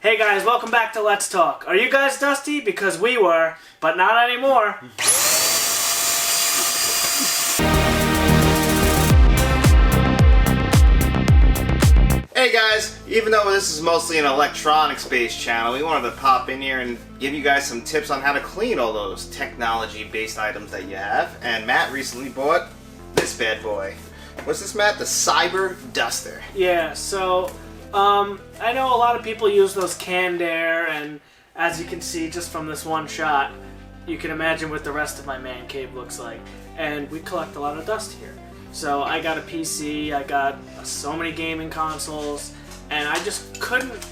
Hey guys, welcome back to Let's Talk. Are you guys dusty? Because we were, but not anymore. Hey guys, even though this is mostly an electronics-based channel, we wanted to pop in here and give you guys some tips on how to clean all those technology-based items that you have. And Matt recently bought this bad boy. What's this, Matt? The CYBER DUSTER. Yeah, so I know a lot of people use those canned air, and as you can see just from this one shot, you can imagine what the rest of my man cave looks like. And we collect a lot of dust here. So I got a PC, I got so many gaming consoles, and I just couldn't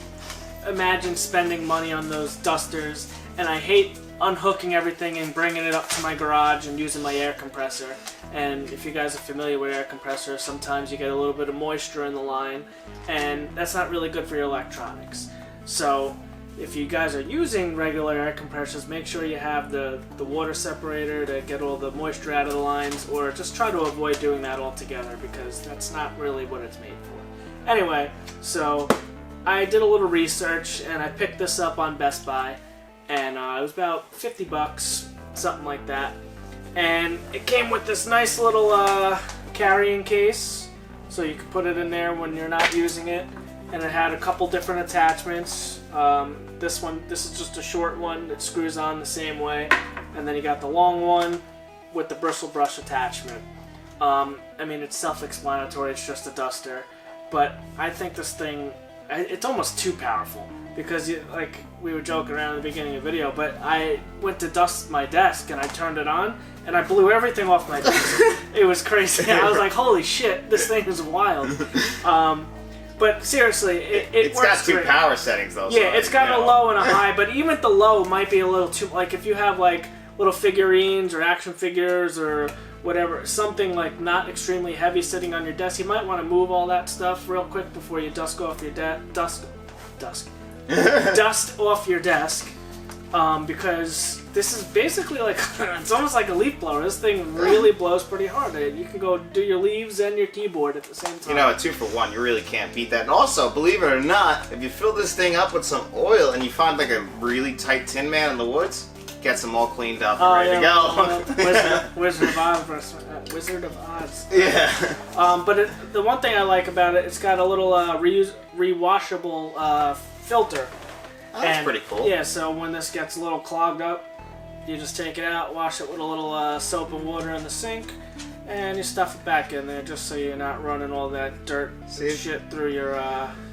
imagine spending money on those dusters, and I hate unhooking everything and bringing it up to my garage and using my air compressor. And if you guys are familiar with air compressors, sometimes you get a little bit of moisture in the line, and that's not really good for your electronics. So if you guys are using regular air compressors, make sure you have the water separator to get all the moisture out of the lines, or just try to avoid doing that altogether because that's not really what it's made for. Anyway, so I did a little research and I picked this up on Best Buy, and it was about 50 bucks, something like that. And it came with this nice little carrying case, so you could put it in there when you're not using it. And it had a couple different attachments. This is just a short one that screws on the same way. And then you got the long one with the bristle brush attachment. I mean, it's self-explanatory, it's just a duster. But I think this thing, it's almost too powerful. Because, like, we were joking around at the beginning of the video, but I went to dust my desk and I turned it on and I blew everything off my desk. It was crazy. I was like, holy shit, this thing is wild. But seriously, it works got two great. power settings though. Yeah, so it's got a low and a high, but even at the low might be a little too, like if you have like little figurines or action figures or whatever, something like not extremely heavy sitting on your desk, you might want to move all that stuff real quick before you dust off your dust off your desk, because this is basically like, it's almost like a leaf blower. This thing really blows pretty hard. You can go do your leaves and your keyboard at the same time. You know, a 2-for-1, you really can't beat that. And also, believe it or not, if you fill this thing up with some oil and you find like a really tight Tin Man in the woods, gets them all cleaned up and ready to go. Wizard of Oz. Wizard of Oz. Yeah. But the one thing I like about it, it's got a little rewashable filter. Oh, that's pretty cool. Yeah, so when this gets a little clogged up, you just take it out, wash it with a little soap and water in the sink, and you stuff it back in there just so you're not running all that dirt and shit through your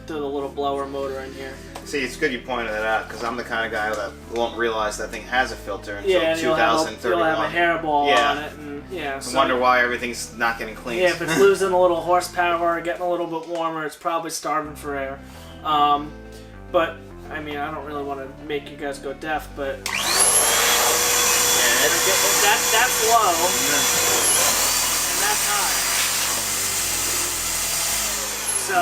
through the little blower motor in here. See, it's good you pointed that out, because I'm the kind of guy that won't realize that thing has a filter until 2031. You'll have a hairball on it, and so wonder why everything's not getting cleaned. Yeah, if it's losing a little horsepower or getting a little bit warmer, it's probably starving for air. But I mean, I don't really want to make you guys go deaf, but that's low, and that's high. So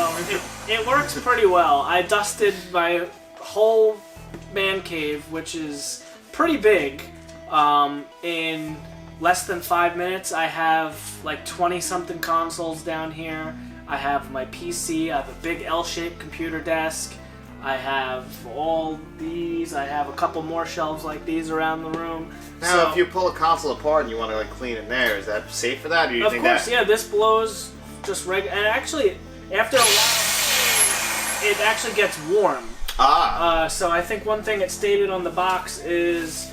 it works pretty well. I dusted my whole man cave, which is pretty big, in less than 5 minutes. I have like 20-something consoles down here. I have my PC. I have a big L-shaped computer desk. I have all these. I have a couple more shelves like these around the room. Now, if you pull a console apart and you want to like clean in there, is that safe for that? Or do you think course, yeah. This blows just regular. And actually, after a while, it actually gets warm. So I think one thing it stated on the box is,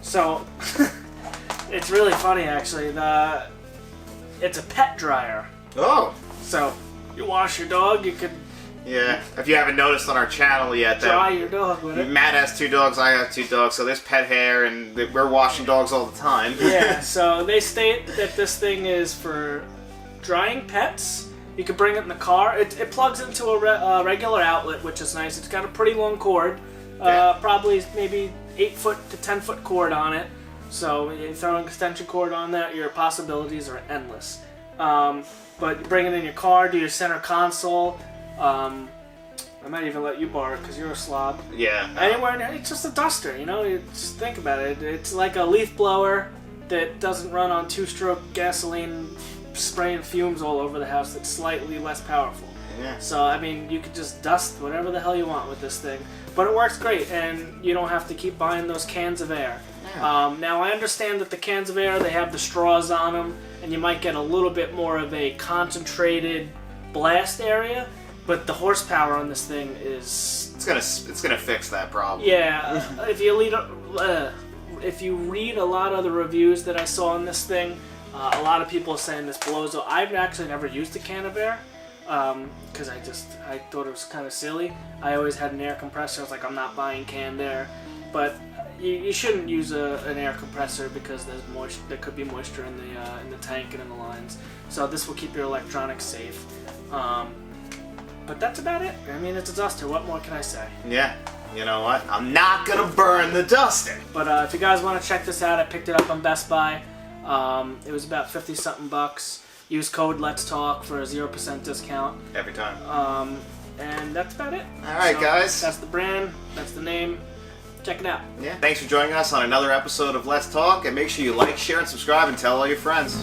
so it's really funny actually. It's a pet dryer. Oh. So you wash your dog, you could. Yeah, if you haven't noticed on our channel yet, dry your dog with it. Matt has 2 dogs, I have 2 dogs, so there's pet hair, and we're washing dogs all the time. Yeah, so they state that this thing is for drying pets. You can bring it in the car. It plugs into a regular outlet, which is nice. It's got a pretty long cord, probably maybe 8-foot to 10-foot cord on it. So you throw an extension cord on that, your possibilities are endless. But you bring it in your car, do your center console. I might even let you borrow it because you're a slob. Yeah. Anywhere, it's just a duster, you know? You just think about it. It's like a leaf blower that doesn't run on 2-stroke gasoline spraying fumes all over the house. That's slightly less powerful. Yeah. So, I mean, you could just dust whatever the hell you want with this thing. But it works great, and you don't have to keep buying those cans of air. Yeah. Now, I understand that the cans of air, they have the straws on them, and you might get a little bit more of a concentrated blast area, but the horsepower on this thing is... It's gonna fix that problem. Yeah, if you read a lot of the reviews that I saw on this thing, a lot of people are saying this blows up. I've actually never used a can of air, because I thought it was kind of silly. I always had an air compressor. I was like, I'm not buying canned air. But you shouldn't use an air compressor because there could be moisture in the tank and in the lines. So this will keep your electronics safe. But that's about it. I mean, it's a duster. What more can I say? Yeah. You know what? I'm not gonna burn the duster. But if you guys want to check this out, I picked it up on Best Buy. It was about 50-something bucks. Use code Let's Talk for a 0% discount. Every time. And that's about it. All right, guys. That's the brand. That's the name. Check it out. Yeah. Thanks for joining us on another episode of Let's Talk, and make sure you like, share, and subscribe, and tell all your friends.